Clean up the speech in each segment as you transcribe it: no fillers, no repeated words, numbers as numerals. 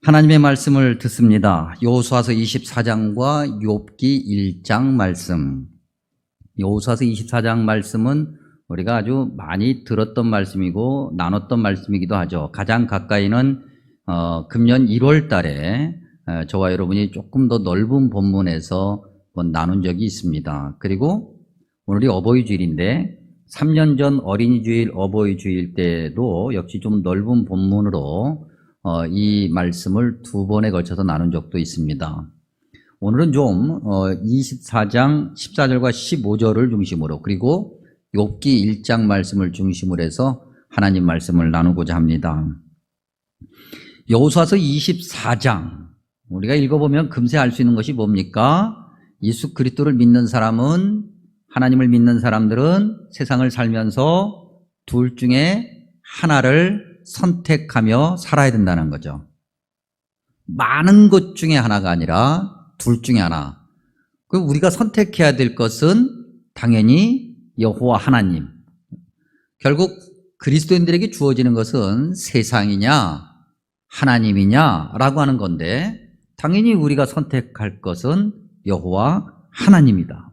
하나님의 말씀을 듣습니다. 여호수아서 24장과 욥기 1장 말씀. 여호수아서 24장 말씀은 우리가 아주 많이 들었던 말씀이고 나눴던 말씀이기도 하죠. 가장 가까이는 금년 1월 달에 저와 여러분이 조금 더 넓은 본문에서 나눈 적이 있습니다. 그리고 오늘이 어버이 주일인데 3년 전 어린이 주일, 어버이 주일 때도 역시 좀 넓은 본문으로 이 말씀을 두 번에 걸쳐서 나눈 적도 있습니다. 오늘은 좀 24장 14절과 15절을 중심으로, 그리고 욥기 1장 말씀을 중심으로 해서 하나님 말씀을 나누고자 합니다. 여호수아서 24장 우리가 읽어보면 금세 알 수 있는 것이 뭡니까? 예수 그리스도를 믿는 사람은, 하나님을 믿는 사람들은 세상을 살면서 둘 중에 하나를 선택하며 살아야 된다는 거죠. 많은 것 중에 하나가 아니라 둘 중에 하나. 우리가 선택해야 될 것은 당연히 여호와 하나님. 결국 그리스도인들에게 주어지는 것은 세상이냐 하나님이냐라고 하는 건데, 당연히 우리가 선택할 것은 여호와 하나님이다.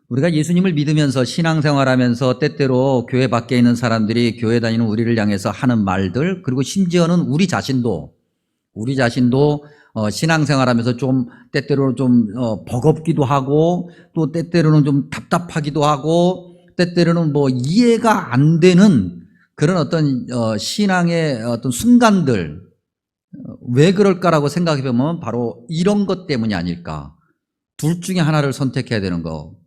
우리가 예수님을 믿으면서 신앙생활하면서 때때로 교회 밖에 있는 사람들이 교회 다니는 우리를 향해서 하는 말들, 그리고 심지어는 우리 자신도 신앙생활하면서 좀 때때로는 좀 버겁기도 하고, 또 때때로는 좀 답답하기도 하고, 때때로는 이해가 안 되는 그런 어떤 신앙의 어떤 순간들, 왜 그럴까라고 생각해 보면 바로 이런 것 때문이 아닐까. 둘 중에 하나를 선택해야 되는 거.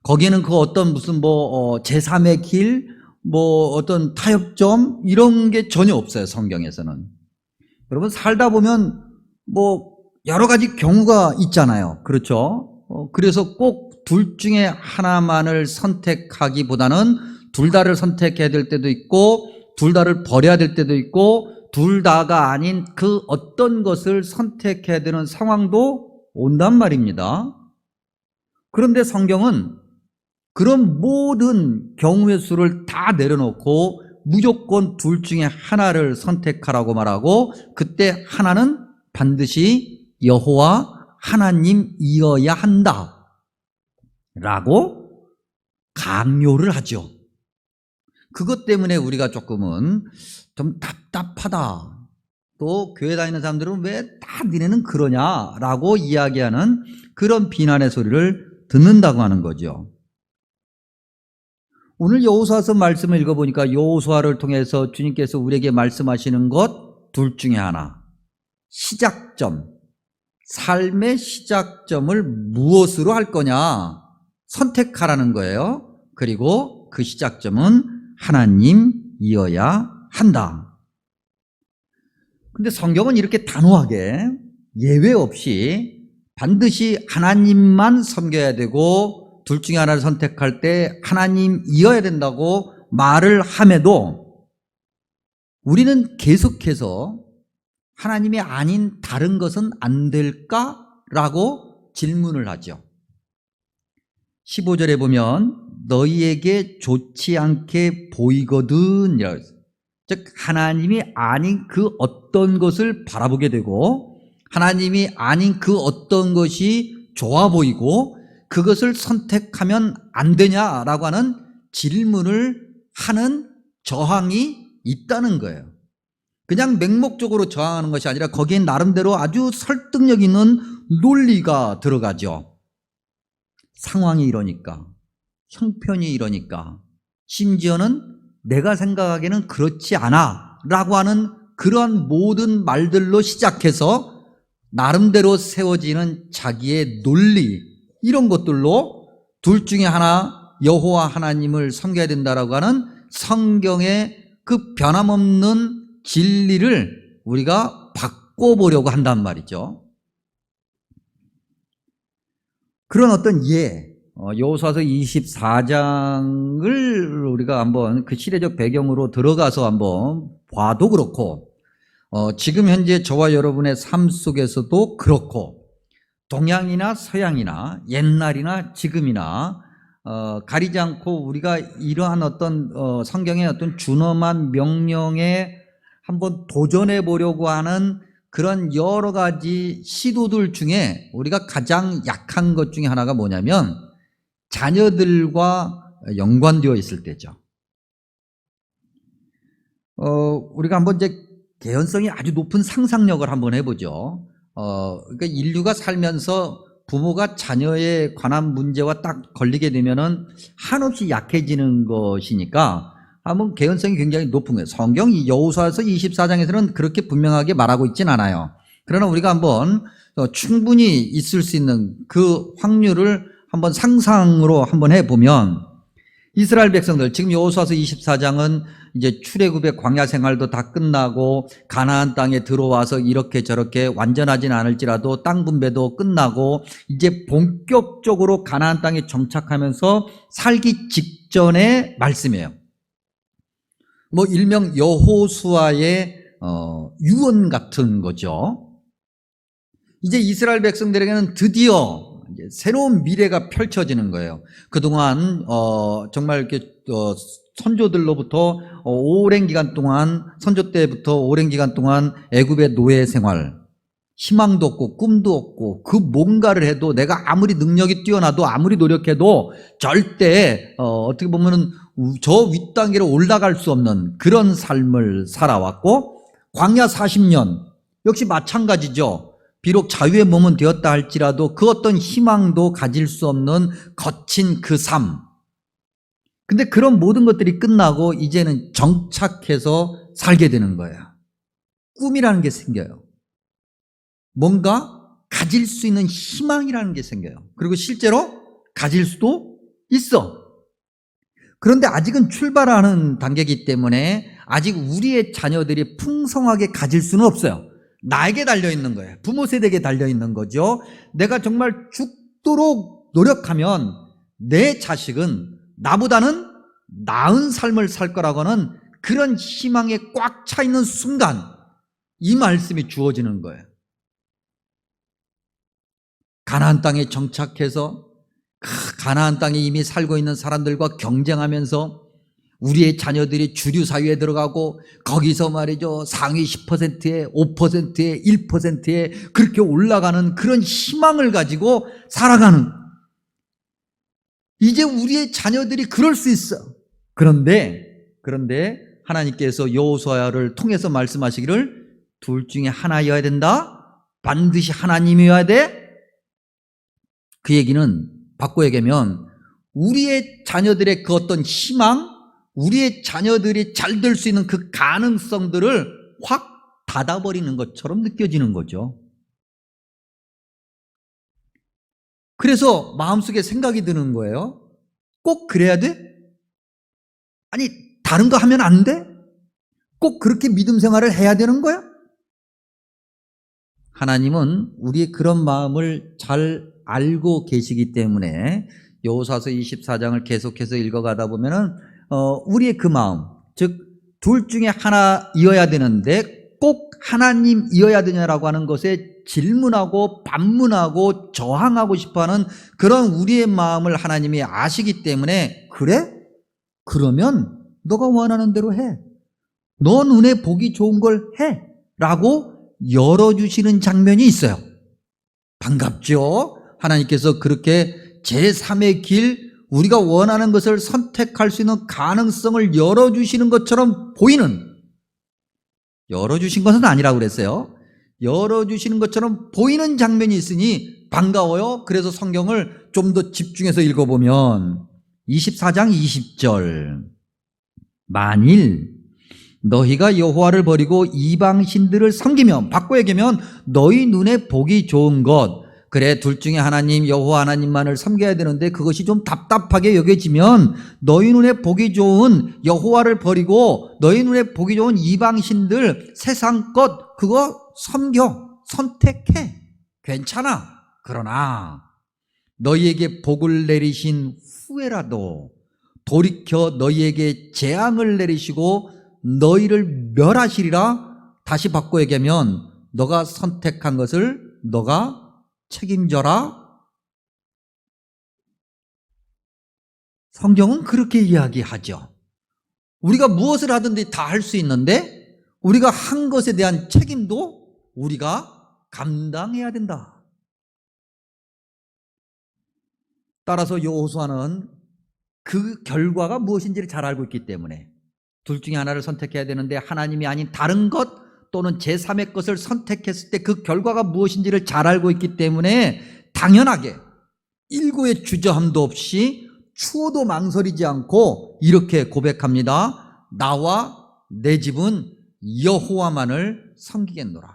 거기에는 그 어떤 무슨 제3의 길, 어떤 타협점, 이런 게 전혀 없어요, 성경에서는. 여러분, 살다 보면 여러 가지 경우가 있잖아요. 그렇죠? 그래서 꼭 둘 중에 하나만을 선택하기보다는 둘 다를 선택해야 될 때도 있고, 둘 다를 버려야 될 때도 있고, 둘 다가 아닌 그 어떤 것을 선택해야 되는 상황도 온단 말입니다. 그런데 성경은 그런 모든 경우의 수를 다 내려놓고 무조건 둘 중에 하나를 선택하라고 말하고, 그때 하나는 반드시 여호와 하나님이어야 한다 라고 강요를 하죠. 그것 때문에 우리가 조금은 좀 답답하다, 또 교회 다니는 사람들은 왜 다 니네는 그러냐라고 이야기하는 그런 비난의 소리를 듣는다고 하는 거죠. 오늘 여호수아서 말씀을 읽어보니까 여호수아를 통해서 주님께서 우리에게 말씀하시는 것 둘 중에 하나, 시작점, 삶의 시작점을 무엇으로 할 거냐 선택하라는 거예요. 그리고 그 시작점은 하나님이어야 한다. 근데 성경은 이렇게 단호하게 예외 없이 반드시 하나님만 섬겨야 되고, 둘 중에 하나를 선택할 때 하나님이어야 된다고 말을 함에도 우리는 계속해서 하나님이 아닌 다른 것은 안 될까라고 질문을 하죠. 15절에 보면 너희에게 좋지 않게 보이거든, 즉 하나님이 아닌 그 어떤 것을 바라보게 되고, 하나님이 아닌 그 어떤 것이 좋아 보이고, 그것을 선택하면 안 되냐라고 하는 질문을 하는 저항이 있다는 거예요. 그냥 맹목적으로 저항하는 것이 아니라 거기엔 나름대로 아주 설득력 있는 논리가 들어가죠. 상황이 이러니까, 형편이 이러니까, 심지어는 내가 생각하기에는 그렇지 않아 라고 하는 그러한 모든 말들로 시작해서 나름대로 세워지는 자기의 논리, 이런 것들로 둘 중에 하나 여호와 하나님을 섬겨야 된다라고 하는 성경의 그 변함없는 진리를 우리가 바꿔보려고 한단 말이죠. 그런 어떤 여호수아서 24장을 우리가 한번 그 시대적 배경으로 들어가서 한번 봐도 그렇고, 지금 현재 저와 여러분의 삶 속에서도 그렇고, 동양이나 서양이나 옛날이나 지금이나 가리지 않고 우리가 이러한 어떤 성경의 어떤 준엄한 명령에 한번 도전해 보려고 하는 그런 여러 가지 시도들 중에 우리가 가장 약한 것 중에 하나가 뭐냐면 자녀들과 연관되어 있을 때죠. 우리가 한번 이제 개연성이 아주 높은 상상력을 한번 해보죠. 그러니까 인류가 살면서 부모가 자녀에 관한 문제와 딱 걸리게 되면은 한없이 약해지는 것이니까 한번 개연성이 굉장히 높은 거예요. 성경 여호수아서 24장에서는 그렇게 분명하게 말하고 있진 않아요. 그러나 우리가 한번 충분히 있을 수 있는 그 확률을 한번 상상으로 한번 해보면 이스라엘 백성들, 지금 여호수아서 24장은 이제 출애굽의 광야 생활도 다 끝나고 가나안 땅에 들어와서 이렇게 저렇게 완전하진 않을지라도 땅 분배도 끝나고 이제 본격적으로 가나안 땅에 정착하면서 살기 직전의 말씀이에요. 뭐 일명 여호수아의 유언 같은 거죠. 이제 이스라엘 백성들에게는 드디어 이제 새로운 미래가 펼쳐지는 거예요. 그동안 정말 이렇게 선조들로부터 오랜 기간 동안, 선조 때부터 오랜 기간 동안 애굽의 노예 생활, 희망도 없고 꿈도 없고 그 뭔가를 해도 내가 아무리 능력이 뛰어나도 아무리 노력해도 절대 어떻게 보면은 저 윗단계로 올라갈 수 없는 그런 삶을 살아왔고, 광야 40년 역시 마찬가지죠. 비록 자유의 몸은 되었다 할지라도 그 어떤 희망도 가질 수 없는 거친 그 삶. 근데 그런 모든 것들이 끝나고 이제는 정착해서 살게 되는 거예요. 꿈이라는 게 생겨요. 뭔가 가질 수 있는 희망이라는 게 생겨요. 그리고 실제로 가질 수도 있어. 그런데 아직은 출발하는 단계이기 때문에 아직 우리의 자녀들이 풍성하게 가질 수는 없어요. 나에게 달려있는 거예요. 부모 세대에게 달려있는 거죠. 내가 정말 죽도록 노력하면 내 자식은 나보다는 나은 삶을 살 거라고 하는 그런 희망에 꽉 차 있는 순간 이 말씀이 주어지는 거예요. 가나안 땅에 정착해서 가나안 땅에 이미 살고 있는 사람들과 경쟁하면서 우리의 자녀들이 주류 사회에 들어가고 거기서 말이죠 상위 10%에 5%에 1%에 그렇게 올라가는 그런 희망을 가지고 살아가는, 이제 우리의 자녀들이 그럴 수 있어. 그런데 하나님께서 여호수아를 통해서 말씀하시기를 둘 중에 하나여야 된다. 반드시 하나님이어야 돼. 그 얘기는 바꿔 얘기하면 우리의 자녀들의 그 어떤 희망, 우리의 자녀들이 잘 될 수 있는 그 가능성들을 확 닫아버리는 것처럼 느껴지는 거죠. 그래서 마음속에 생각이 드는 거예요. 꼭 그래야 돼? 아니, 다른 거 하면 안 돼? 꼭 그렇게 믿음 생활을 해야 되는 거야? 하나님은 우리의 그런 마음을 잘 알고 계시기 때문에 여호수아서 24장을 계속해서 읽어가다 보면은 우리의 그 마음, 즉 둘 중에 하나이어야 되는데 꼭 하나님이어야 되냐라고 하는 것에 질문하고 반문하고 저항하고 싶어하는 그런 우리의 마음을 하나님이 아시기 때문에, 그래? 그러면 너가 원하는 대로 해. 너 눈에 보기 좋은 걸 해. 라고 열어주시는 장면이 있어요. 반갑죠? 하나님께서 그렇게 제3의 길, 우리가 원하는 것을 선택할 수 있는 가능성을 열어주시는 것처럼 보이는, 열어주신 것은 아니라고 그랬어요. 열어주시는 것처럼 보이는 장면이 있으니 반가워요. 그래서 성경을 좀 더 집중해서 읽어보면 24장 20절, 만일 너희가 여호와를 버리고 이방 신들을 섬기면, 바꿔 얘기하면 너희 눈에 보기 좋은 것, 그래 둘 중에 하나님 여호와 하나님만을 섬겨야 되는데 그것이 좀 답답하게 여겨지면 너희 눈에 보기 좋은 여호와를 버리고 너희 눈에 보기 좋은 이방 신들, 세상 것 그거 섬겨, 선택해. 괜찮아. 그러나 너희에게 복을 내리신 후에라도 돌이켜 너희에게 재앙을 내리시고 너희를 멸하시리라. 다시 바꿔 얘기하면 너가 선택한 것을 너가 책임져라. 성경은 그렇게 이야기하죠. 우리가 무엇을 하든지 다 할 수 있는데 우리가 한 것에 대한 책임도 우리가 감당해야 된다. 따라서 여호수아는 그 결과가 무엇인지를 잘 알고 있기 때문에 둘 중에 하나를 선택해야 되는데 하나님이 아닌 다른 것 또는 제3의 것을 선택했을 때 그 결과가 무엇인지를 잘 알고 있기 때문에 당연하게 일고의 주저함도 없이 추호도 망설이지 않고 이렇게 고백합니다. 나와 내 집은 여호와만을 섬기겠노라.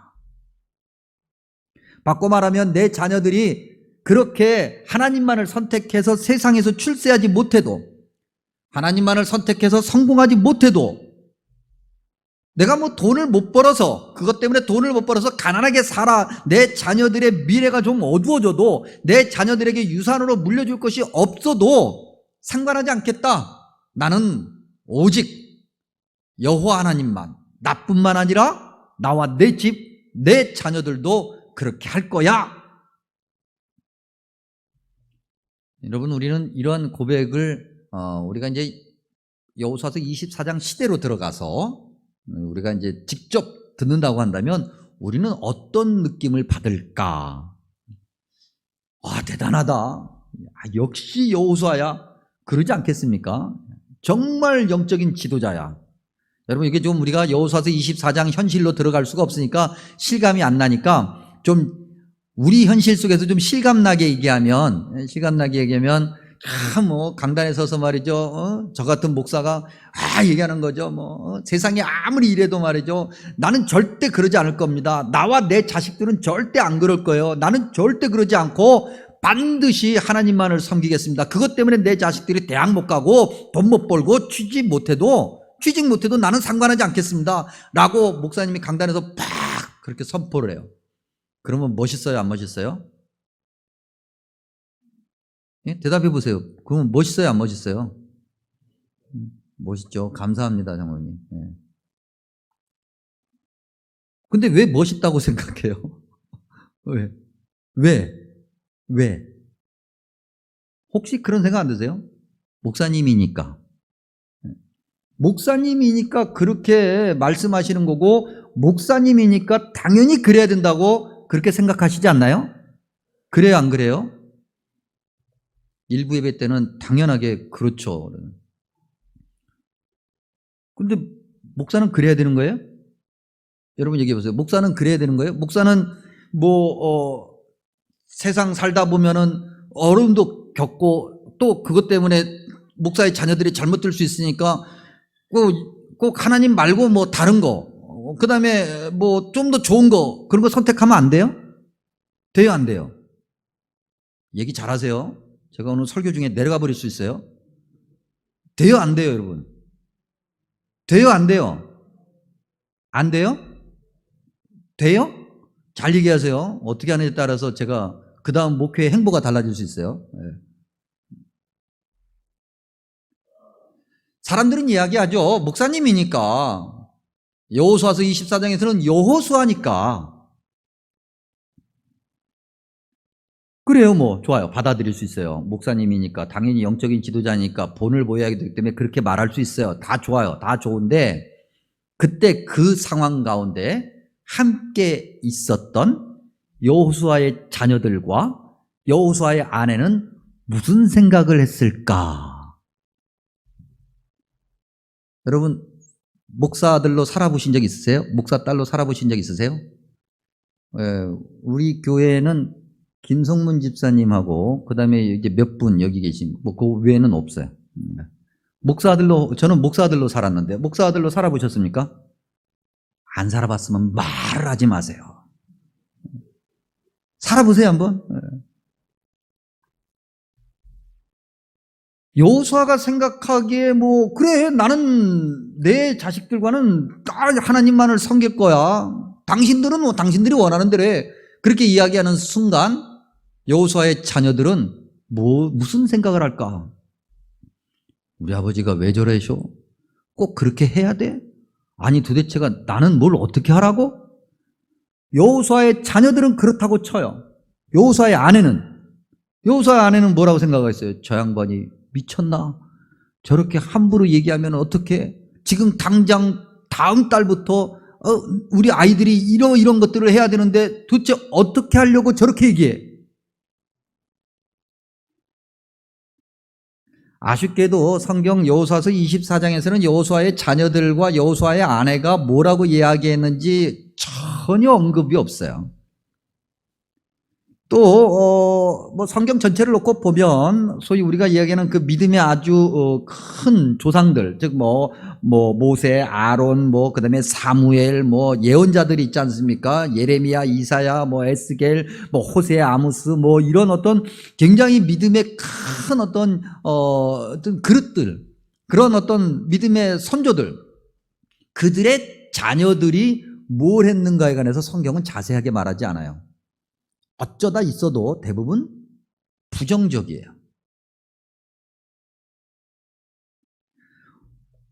바꿔 말하면 내 자녀들이 그렇게 하나님만을 선택해서 세상에서 출세하지 못해도, 하나님만을 선택해서 성공하지 못해도, 내가 뭐 돈을 못 벌어서, 그것 때문에 돈을 못 벌어서 가난하게 살아, 내 자녀들의 미래가 좀 어두워져도, 내 자녀들에게 유산으로 물려줄 것이 없어도 상관하지 않겠다. 나는 오직 여호와 하나님만, 나뿐만 아니라 나와 내 집, 내 자녀들도 그렇게 할 거야. 여러분, 우리는 이러한 고백을 우리가 이제 여호수아서 24장 시대로 들어가서 우리가 이제 직접 듣는다고 한다면 우리는 어떤 느낌을 받을까? 대단하다. 역시 여호수아야. 그러지 않겠습니까? 정말 영적인 지도자야. 여러분, 이게 좀 우리가 여호수아서 24장 현실로 들어갈 수가 없으니까 실감이 안 나니까 좀 우리 현실 속에서 좀 실감나게 얘기하면 뭐 강단에 서서 말이죠, 저 같은 목사가 얘기하는 거죠. 세상이 아무리 이래도 말이죠, 나는 절대 그러지 않을 겁니다. 나와 내 자식들은 절대 안 그럴 거예요. 나는 절대 그러지 않고 반드시 하나님만을 섬기겠습니다. 그것 때문에 내 자식들이 대학 못 가고 돈 못 벌고 취직 못해도 나는 상관하지 않겠습니다. 라고 목사님이 강단에서 팍 그렇게 선포를 해요. 그러면 멋있어요, 안 멋있어요? 예? 대답해 보세요. 그러면 멋있어요, 안 멋있어요? 멋있죠. 감사합니다, 장모님. 예. 근데 왜 멋있다고 생각해요? 왜? 혹시 그런 생각 안 드세요? 목사님이니까. 목사님이니까 그렇게 말씀하시는 거고, 목사님이니까 당연히 그래야 된다고 그렇게 생각하시지 않나요? 그래요, 안 그래요? 일부 예배 때는 당연하게 그렇죠. 근데 목사는 그래야 되는 거예요? 여러분 얘기해 보세요. 목사는 그래야 되는 거예요? 목사는 세상 살다 보면은 어려움도 겪고 또 그것 때문에 목사의 자녀들이 잘못 들 수 있으니까 꼭 하나님 말고 뭐 다른 거, 그 다음에 뭐 좀 더 좋은 거, 그런 거 선택하면 안 돼요? 돼요, 안 돼요? 얘기 잘하세요. 제가 오늘 설교 중에 내려가 버릴 수 있어요. 돼요, 안 돼요, 여러분? 돼요, 안 돼요? 안 돼요? 돼요? 잘 얘기하세요. 어떻게 하느냐에 따라서 제가 그 다음 목회의 행보가 달라질 수 있어요. 사람들은 이야기하죠. 목사님이니까, 여호수아서 24장에서는 여호수아니까 그래요, 뭐 좋아요. 받아들일 수 있어요. 목사님이니까, 당연히 영적인 지도자니까 본을 보여야 되기 때문에 그렇게 말할 수 있어요. 다 좋아요. 다 좋은데 그때 그 상황 가운데 함께 있었던 여호수아의 자녀들과 여호수아의 아내는 무슨 생각을 했을까? 여러분, 목사들로 살아보신 적 있으세요? 목사 딸로 살아보신 적 있으세요? 우리 교회는 김성문 집사님하고 그 다음에 이제 몇 분 여기 계신, 그 외에는 없어요. 저는 목사들로 살았는데, 목사들로 살아보셨습니까? 안 살아봤으면 말을 하지 마세요. 살아보세요, 한번. 여호수아가 생각하기에 그래, 나는 내 자식들과는 하나님만을 섬길 거야. 당신들은 당신들이 원하는 대로 해. 그렇게 이야기하는 순간 여호수아의 자녀들은 무슨 생각을 할까? 우리 아버지가 왜 저래쇼? 꼭 그렇게 해야 돼? 아니 도대체가 나는 뭘 어떻게 하라고? 여호수아의 자녀들은 그렇다고 쳐요. 여호수아의 아내는 뭐라고 생각했어요? 저 양반이 미쳤나? 저렇게 함부로 얘기하면 어떻게? 지금 당장 다음 달부터 우리 아이들이 이런 것들을 해야 되는데 도대체 어떻게 하려고 저렇게 얘기해? 아쉽게도 성경 여호수아서 24장에서는 여호수아의 자녀들과 여호수아의 아내가 뭐라고 이야기했는지 전혀 언급이 없어요. 또 뭐 성경 전체를 놓고 보면 소위 우리가 이야기하는 그 믿음의 아주 큰 조상들, 즉 모세, 아론, 그다음에 사무엘, 예언자들이 있지 않습니까? 예레미야, 이사야, 에스겔, 호세, 아모스, 이런 어떤 굉장히 믿음의 큰 어떤 그릇들, 그런 어떤 믿음의 선조들, 그들의 자녀들이 뭘 했는가에 관해서 성경은 자세하게 말하지 않아요. 어쩌다 있어도 대부분 부정적이에요.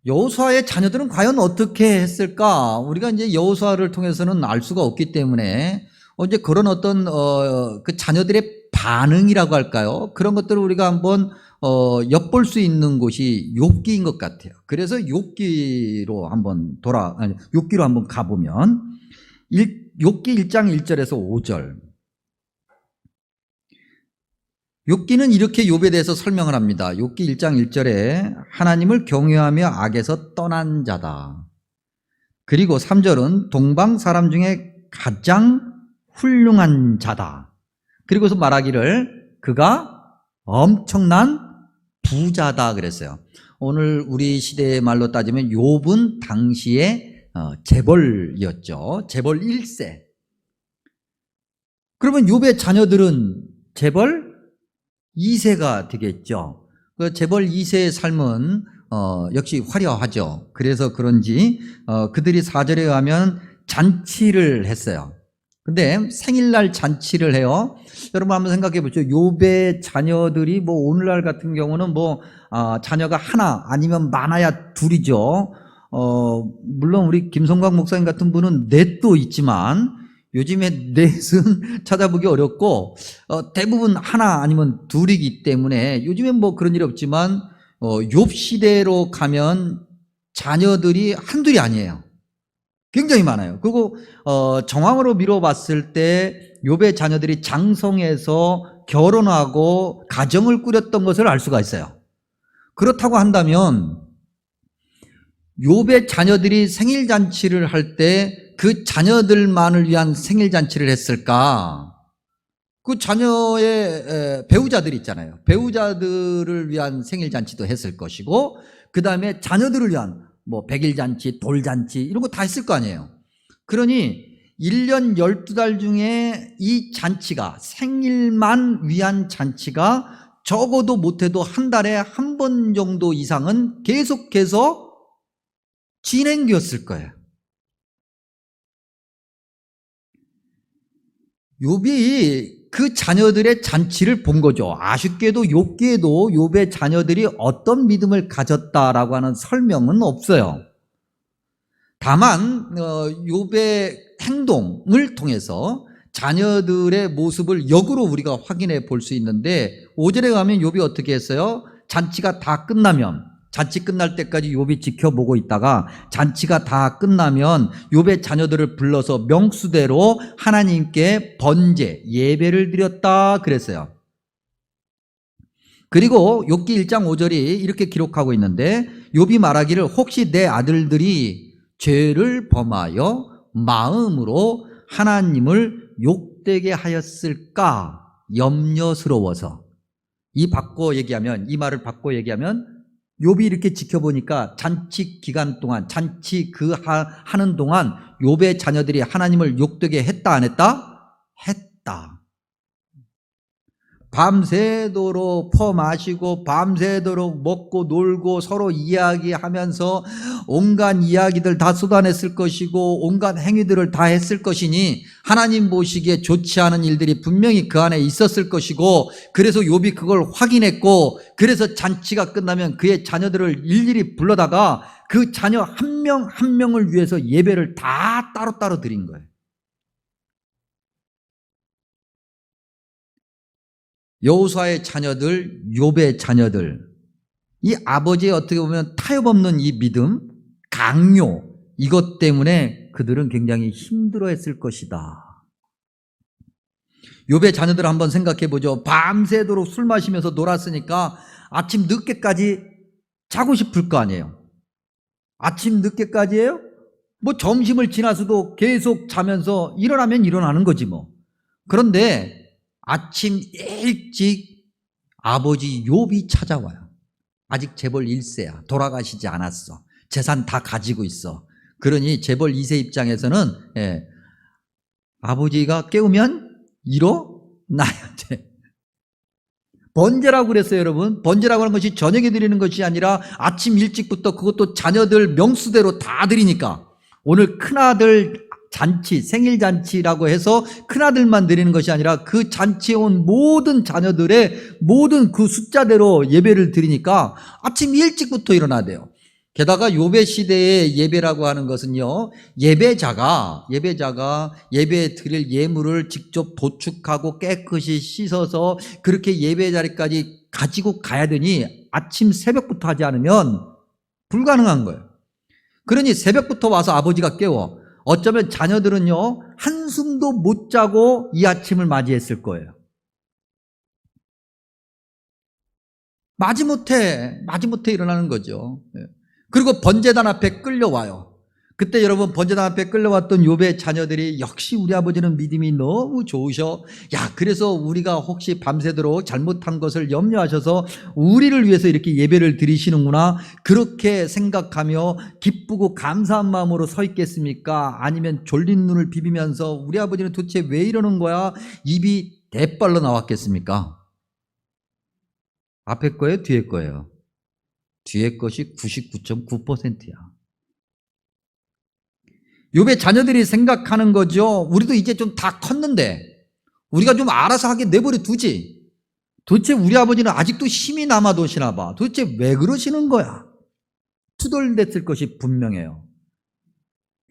여호수아의 자녀들은 과연 어떻게 했을까? 우리가 이제 여호수아를 통해서는 알 수가 없기 때문에 이제 그런 어떤 그 자녀들의 반응이라고 할까요? 그런 것들을 우리가 한번 엿볼 수 있는 곳이 욥기인 것 같아요. 그래서 욥기로 한번 욥기로 한번 가보면 욥기 1장 1절에서 5절. 욥기는 이렇게 욥에 대해서 설명을 합니다. 욥기 1장 1절에 하나님을 경외하며 악에서 떠난 자다. 그리고 3절은 동방 사람 중에 가장 훌륭한 자다. 그리고서 말하기를 그가 엄청난 부자다 그랬어요. 오늘 우리 시대의 말로 따지면 욥은 당시에 재벌이었죠. 재벌 1세. 그러면 욥의 자녀들은 재벌 2세가 되겠죠. 그 재벌 2세의 삶은 역시 화려하죠. 그래서 그런지 그들이 4절에 의하면 잔치를 했어요. 근데 생일날 잔치를 해요. 여러분 한번 생각해 보죠. 욥의 자녀들이 오늘날 같은 경우는 자녀가 하나 아니면 많아야 둘이죠. 물론 우리 김성광 목사님 같은 분은 넷도 있지만 요즘에 넷은 찾아보기 어렵고 대부분 하나 아니면 둘이기 때문에 요즘엔 그런 일이 없지만 욥 시대로 가면 자녀들이 한둘이 아니에요. 굉장히 많아요. 그리고 정황으로 미뤄봤을 때 욥의 자녀들이 장성해서 결혼하고 가정을 꾸렸던 것을 알 수가 있어요. 그렇다고 한다면 욥의 자녀들이 생일 잔치를 할 때 그 자녀들만을 위한 생일 잔치를 했을까? 그 자녀의 배우자들이 있잖아요. 배우자들을 위한 생일 잔치도 했을 것이고, 그 다음에 자녀들을 위한 백일 잔치, 돌 잔치 이런 거 다 했을 거 아니에요. 그러니 1년 12달 중에 이 잔치가 생일만 위한 잔치가 적어도 못해도 한 달에 한 번 정도 이상은 계속해서 진행되었을 거예요. 욥이 그 자녀들의 잔치를 본 거죠. 아쉽게도 욥기에도 욥의 자녀들이 어떤 믿음을 가졌다라고 하는 설명은 없어요. 다만 욥의 행동을 통해서 자녀들의 모습을 역으로 우리가 확인해 볼 수 있는데 5절에 가면 욥이 어떻게 했어요? 잔치가 다 끝나면, 잔치 끝날 때까지 욥이 지켜보고 있다가 잔치가 다 끝나면 욥의 자녀들을 불러서 명수대로 하나님께 번제, 예배를 드렸다 그랬어요. 그리고 욥기 1장 5절이 이렇게 기록하고 있는데 욥이 말하기를 혹시 내 아들들이 죄를 범하여 마음으로 하나님을 욕되게 하였을까 염려스러워서. 이 말을 바꿔 얘기하면 욥이 이렇게 지켜보니까 잔치 기간 동안, 잔치 하는 동안 욥의 자녀들이 하나님을 욕되게 했다 안 했다? 했다. 밤새도록 퍼마시고 밤새도록 먹고 놀고 서로 이야기하면서 온갖 이야기들 다 쏟아냈을 것이고 온갖 행위들을 다 했을 것이니 하나님 보시기에 좋지 않은 일들이 분명히 그 안에 있었을 것이고, 그래서 욥이 그걸 확인했고, 그래서 잔치가 끝나면 그의 자녀들을 일일이 불러다가 그 자녀 한 명 한 명을 위해서 예배를 다 따로따로 드린 거예요. 여호수아의 자녀들, 욥의 자녀들, 이 아버지의 어떻게 보면 타협 없는 이 믿음, 강요, 이것 때문에 그들은 굉장히 힘들어했을 것이다. 욥의 자녀들 한번 생각해 보죠. 밤새도록 술 마시면서 놀았으니까 아침 늦게까지 자고 싶을 거 아니에요. 아침 늦게까지예요? 뭐 점심을 지나서도 계속 자면서 일어나면 일어나는 거지 뭐. 그런데 아침 일찍 아버지 욥이 찾아와요. 아직 재벌 1세야. 돌아가시지 않았어. 재산 다 가지고 있어. 그러니 재벌 2세 입장에서는 아버지가 깨우면 일어나야 돼. 번제라고 그랬어요, 여러분. 번제라고 하는 것이 저녁에 드리는 것이 아니라 아침 일찍부터, 그것도 자녀들 명수대로 다 드리니까 오늘 큰아들 잔치, 생일잔치라고 해서 큰아들만 드리는 것이 아니라 그 잔치에 온 모든 자녀들의 모든 그 숫자대로 예배를 드리니까 아침 일찍부터 일어나야 돼요. 게다가 욥의 시대의 예배라고 하는 것은요, 예배자가 예배에 드릴 예물을 직접 도축하고 깨끗이 씻어서 그렇게 예배 자리까지 가지고 가야 되니 아침 새벽부터 하지 않으면 불가능한 거예요. 그러니 새벽부터 와서 아버지가 깨워. 어쩌면 자녀들은요, 한숨도 못 자고 이 아침을 맞이했을 거예요. 마지못해 일어나는 거죠. 그리고 번제단 앞에 끌려와요. 그때 여러분, 번제단 앞에 끌려왔던 욥의 자녀들이 역시 우리 아버지는 믿음이 너무 좋으셔. 야, 그래서 우리가 혹시 밤새도록 잘못한 것을 염려하셔서 우리를 위해서 이렇게 예배를 드리시는구나. 그렇게 생각하며 기쁘고 감사한 마음으로 서 있겠습니까? 아니면 졸린 눈을 비비면서 우리 아버지는 도대체 왜 이러는 거야? 입이 대빨로 나왔겠습니까? 앞에 거예요? 뒤에 거예요? 뒤에 것이 99.9%야. 욥의 자녀들이 생각하는 거죠. 우리도 이제 좀 다 컸는데 우리가 좀 알아서 하게 내버려 두지. 도대체 우리 아버지는 아직도 힘이 남아 도시나 봐. 도대체 왜 그러시는 거야? 투덜댔을 것이 분명해요.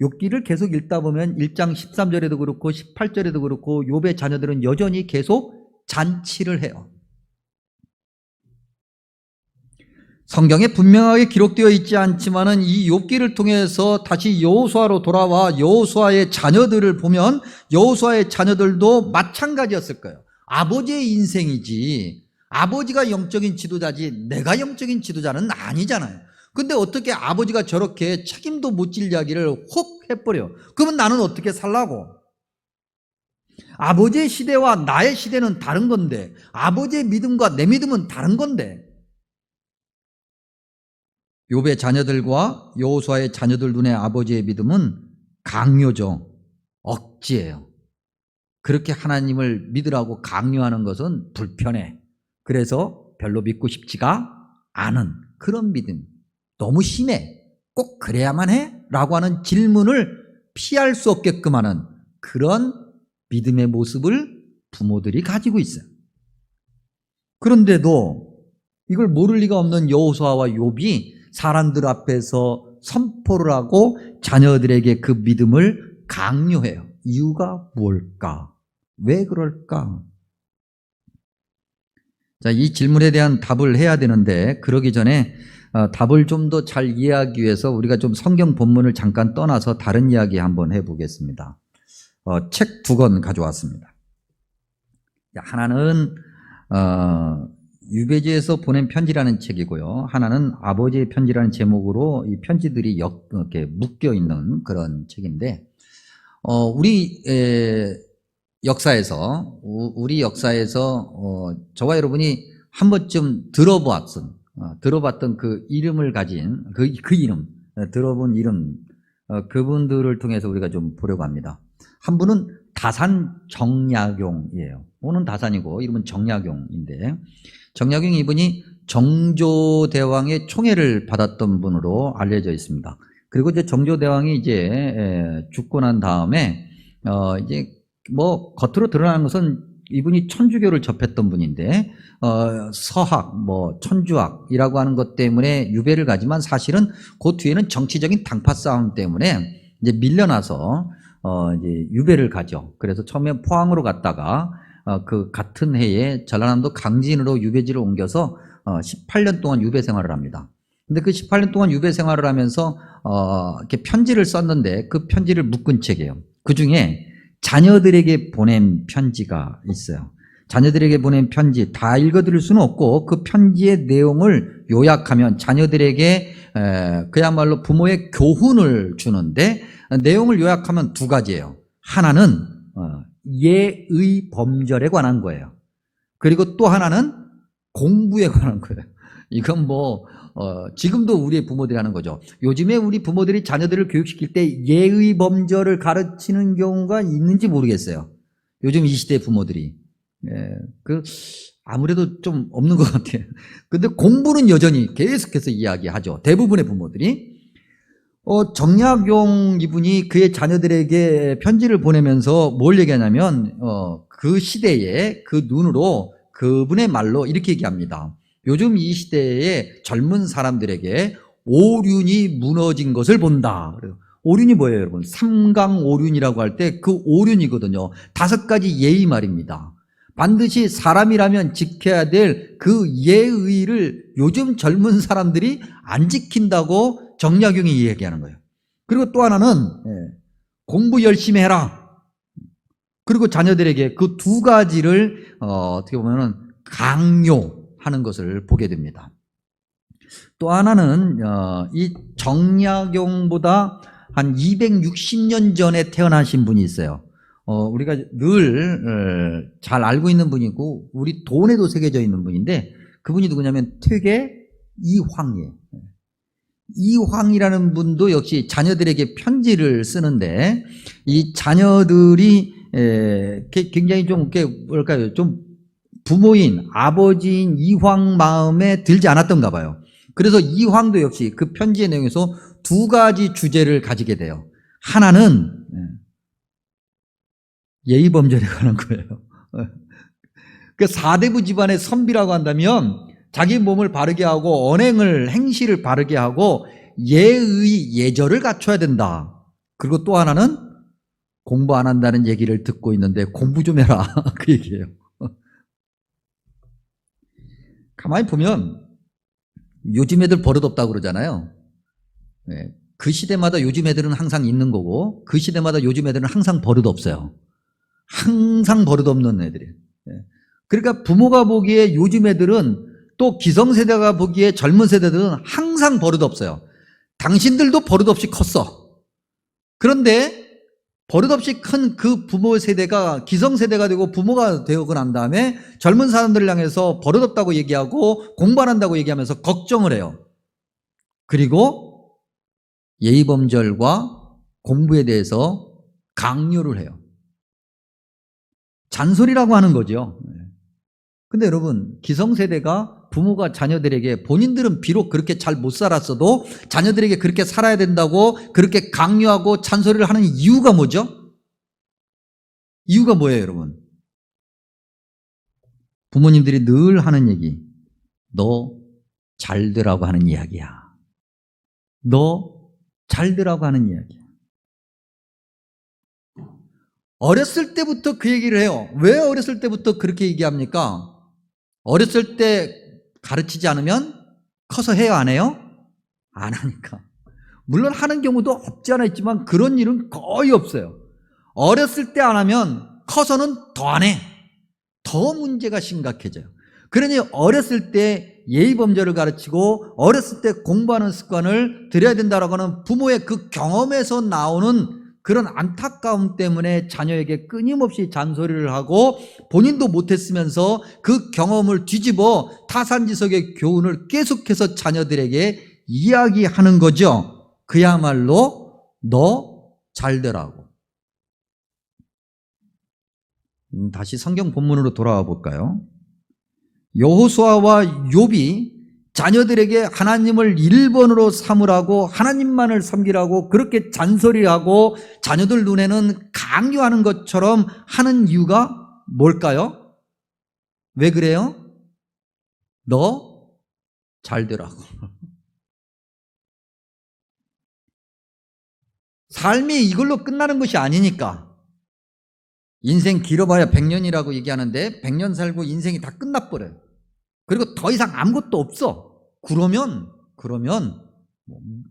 욥기를 계속 읽다 보면 1장 13절에도 그렇고 18절에도 그렇고 욥의 자녀들은 여전히 계속 잔치를 해요. 성경에 분명하게 기록되어 있지 않지만은 이 욥기를 통해서 다시 여호수아로 돌아와 여호수아의 자녀들을 보면 여호수아의 자녀들도 마찬가지였을 거예요. 아버지의 인생이지, 아버지가 영적인 지도자지 내가 영적인 지도자는 아니잖아요. 근데 어떻게 아버지가 저렇게 책임도 못 질 이야기를 혹 해버려. 그러면 나는 어떻게 살라고? 아버지의 시대와 나의 시대는 다른 건데, 아버지의 믿음과 내 믿음은 다른 건데, 욥의 자녀들과 여호수아의 자녀들 눈에 아버지의 믿음은 강요죠. 억지예요. 그렇게 하나님을 믿으라고 강요하는 것은 불편해. 그래서 별로 믿고 싶지가 않은 그런 믿음. 너무 심해. 꼭 그래야만 해? 라고 하는 질문을 피할 수 없게끔 하는 그런 믿음의 모습을 부모들이 가지고 있어요. 그런데도 이걸 모를 리가 없는 여호수아와 욥이 사람들 앞에서 선포를 하고 자녀들에게 그 믿음을 강요해요. 이유가 뭘까? 왜 그럴까? 자, 이 질문에 대한 답을 해야 되는데 그러기 전에 답을 좀 더 잘 이해하기 위해서 우리가 좀 성경 본문을 잠깐 떠나서 다른 이야기 한번 해보겠습니다. 책 2권 가져왔습니다. 하나는 유배지에서 보낸 편지라는 책이고요. 하나는 아버지의 편지라는 제목으로 이 편지들이 이렇게 묶여 있는 그런 책인데, 우리 역사에서 저와 여러분이 한 번쯤 들어봤던 그 이름을 가진 그 이름, 들어본 이름, 그분들을 통해서 우리가 좀 보려고 합니다. 한 분은 다산 정약용이에요. 오는 다산이고 이름은 정약용인데, 정약용 이분이 정조대왕의 총애를 받았던 분으로 알려져 있습니다. 그리고 이제 정조대왕이 이제 죽고 난 다음에 이제 뭐 겉으로 드러나는 것은 이분이 천주교를 접했던 분인데 서학, 뭐 천주학이라고 하는 것 때문에 유배를 가지만 사실은 그 뒤에는 정치적인 당파 싸움 때문에 이제 밀려나서 이제 유배를 가죠. 그래서 처음에 포항으로 갔다가 그 같은 해에 전라남도 강진으로 유배지를 옮겨서 18년 동안 유배 생활을 합니다. 근데 그 18년 동안 유배 생활을 하면서 이렇게 편지를 썼는데 그 편지를 묶은 책이에요. 그 중에 자녀들에게 보낸 편지가 있어요. 자녀들에게 보낸 편지 다 읽어드릴 수는 없고 그 편지의 내용을 요약하면 자녀들에게 그야말로 부모의 교훈을 주는데 내용을 요약하면 두 가지예요. 하나는 예의 범절에 관한 거예요. 그리고 또 하나는 공부에 관한 거예요. 이건 지금도 우리의 부모들이 하는 거죠. 요즘에 우리 부모들이 자녀들을 교육시킬 때 예의 범절을 가르치는 경우가 있는지 모르겠어요. 요즘 이 시대 부모들이. 아무래도 좀 없는 것 같아요. 근데 공부는 여전히 계속해서 이야기하죠. 대부분의 부모들이. 정약용 이분이 그의 자녀들에게 편지를 보내면서 뭘 얘기하냐면, 그 시대에 그 눈으로 그분의 말로 이렇게 얘기합니다. 요즘 이 시대의 젊은 사람들에게 오륜이 무너진 것을 본다. 오륜이 뭐예요, 여러분? 삼강오륜이라고 할 때 그 오륜이거든요. 5가지 예의 말입니다. 반드시 사람이라면 지켜야 될 그 예의를 요즘 젊은 사람들이 안 지킨다고 정약용이 얘기하는 거예요. 그리고 또 하나는 공부 열심히 해라. 그리고 자녀들에게 그 2가지를 어떻게 보면은 강요하는 것을 보게 됩니다. 또 하나는 이 정약용보다 한 260년 전에 태어나신 분이 있어요. 우리가 늘 잘 알고 있는 분이고 우리 돈에도 새겨져 있는 분인데 그분이 누구냐면 퇴계 이황이에요. 이황이라는 분도 역시 자녀들에게 편지를 쓰는데 이 자녀들이 굉장히 좀 뭐랄까요, 좀 부모인 아버지인 이황 마음에 들지 않았던가 봐요. 그래서 이황도 역시 그 편지의 내용에서 2가지 주제를 가지게 돼요. 하나는 예의 범절에 관한 거예요. 그 사대부 집안의 선비라고 한다면 자기 몸을 바르게 하고 언행을 행실을 바르게 하고 예의 예절을 갖춰야 된다. 그리고 또 하나는 공부 안 한다는 얘기를 듣고 있는데 공부 좀 해라. 그 얘기예요. 가만히 보면 요즘 애들 버릇없다고 그러잖아요. 그 시대마다 요즘 애들은 항상 있는 거고 그 시대마다 요즘 애들은 항상 버릇없어요. 항상 버릇없는 애들이에요. 그러니까 부모가 보기에 요즘 애들은 또 기성세대가 보기에 젊은 세대들은 항상 버릇없어요. 당신들도 버릇없이 컸어. 그런데 버릇없이 큰 그 부모 세대가 기성세대가 되고 부모가 되고 난 다음에 젊은 사람들을 향해서 버릇없다고 얘기하고 공부 안 한다고 얘기하면서 걱정을 해요. 그리고 예의범절과 공부에 대해서 강요를 해요. 잔소리라고 하는 거죠. 근데 여러분, 기성세대가 부모가 자녀들에게 본인들은 비록 그렇게 잘 못 살았어도 자녀들에게 그렇게 살아야 된다고 그렇게 강요하고 잔소리를 하는 이유가 뭐죠? 이유가 뭐예요, 여러분? 부모님들이 늘 하는 얘기, 너 잘되라고 하는 이야기야. 너 잘되라고 하는 이야기야. 어렸을 때부터 그 얘기를 해요. 왜 어렸을 때부터 그렇게 얘기합니까? 어렸을 때 가르치지 않으면 커서 해요, 안 해요? 안 하니까. 물론 하는 경우도 없지 않아 있지만 그런 일은 거의 없어요. 어렸을 때 안 하면 커서는 더 안 해. 더 문제가 심각해져요. 그러니 어렸을 때 예의범절을 가르치고 어렸을 때 공부하는 습관을 들여야 된다라고 하는 부모의 그 경험에서 나오는 그런 안타까움 때문에 자녀에게 끊임없이 잔소리를 하고 본인도 못했으면서 그 경험을 뒤집어 타산지석의 교훈을 계속해서 자녀들에게 이야기하는 거죠. 그야말로 너 잘되라고. 다시 성경 본문으로 돌아와 볼까요? 여호수아와 욥이 자녀들에게 하나님을 1번으로 삼으라고 하나님만을 섬기라고 그렇게 잔소리하고 자녀들 눈에는 강요하는 것처럼 하는 이유가 뭘까요? 왜 그래요? 너 잘되라고. 삶이 이걸로 끝나는 것이 아니니까. 인생 길어봐야 100년이라고 얘기하는데 100년 살고 인생이 다 끝나버려요. 그리고 더 이상 아무것도 없어. 그러면 그러면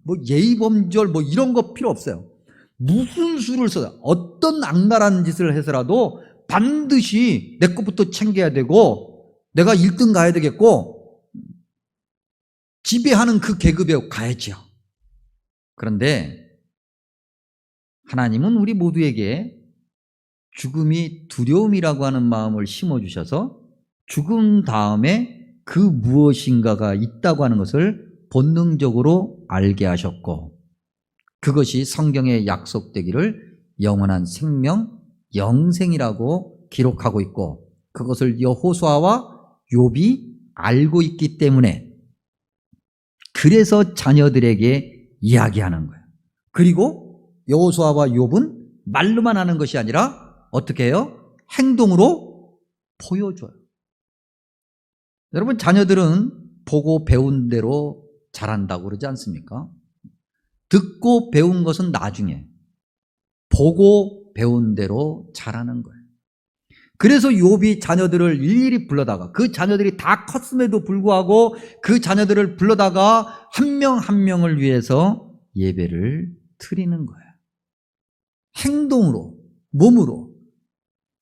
뭐 예의범절 뭐 이런 거 필요 없어요. 무슨 수를 써서 어떤 악랄한 짓을 해서라도 반드시 내 것부터 챙겨야 되고 내가 1등 가야 되겠고 지배하는 그 계급에 가야죠. 그런데 하나님은 우리 모두에게 죽음이 두려움이라고 하는 마음을 심어주셔서 죽음 다음에 그 무엇인가가 있다고 하는 것을 본능적으로 알게 하셨고, 그것이 성경에 약속되기를 영원한 생명, 영생이라고 기록하고 있고, 그것을 여호수아와 욥이 알고 있기 때문에 그래서 자녀들에게 이야기하는 거예요. 그리고 여호수아와 욥은 말로만 하는 것이 아니라 어떻게 해요? 행동으로 보여줘요. 여러분, 자녀들은 보고 배운 대로 잘한다고 그러지 않습니까? 듣고 배운 것은 나중에, 보고 배운 대로 잘하는 거예요. 그래서 욥이 자녀들을 일일이 불러다가, 그 자녀들이 다 컸음에도 불구하고 그 자녀들을 불러다가 한 명 한 명을 위해서 예배를 드리는 거예요. 행동으로, 몸으로.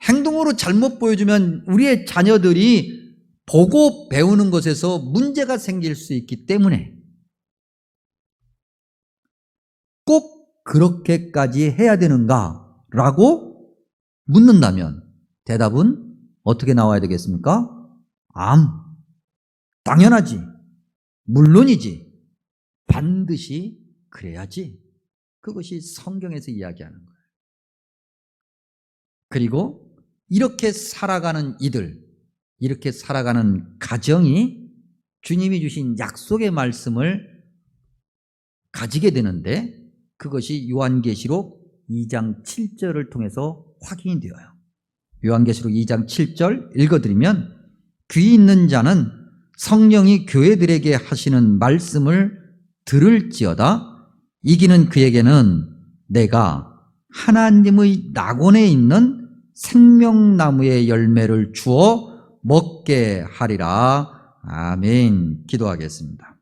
행동으로 잘못 보여주면 우리의 자녀들이 보고 배우는 것에서 문제가 생길 수 있기 때문에 꼭 그렇게까지 해야 되는가라고 묻는다면 대답은 어떻게 나와야 되겠습니까? 당연하지. 물론이지. 반드시 그래야지. 그것이 성경에서 이야기하는 거예요. 그리고 이렇게 살아가는 이들, 이렇게 살아가는 가정이 주님이 주신 약속의 말씀을 가지게 되는데, 그것이 요한계시록 2장 7절을 통해서 확인이 되어요. 요한계시록 2장 7절 읽어드리면, 귀 있는 자는 성령이 교회들에게 하시는 말씀을 들을지어다. 이기는 그에게는 내가 하나님의 낙원에 있는 생명나무의 열매를 주어 먹게 하리라. 아멘. 기도하겠습니다.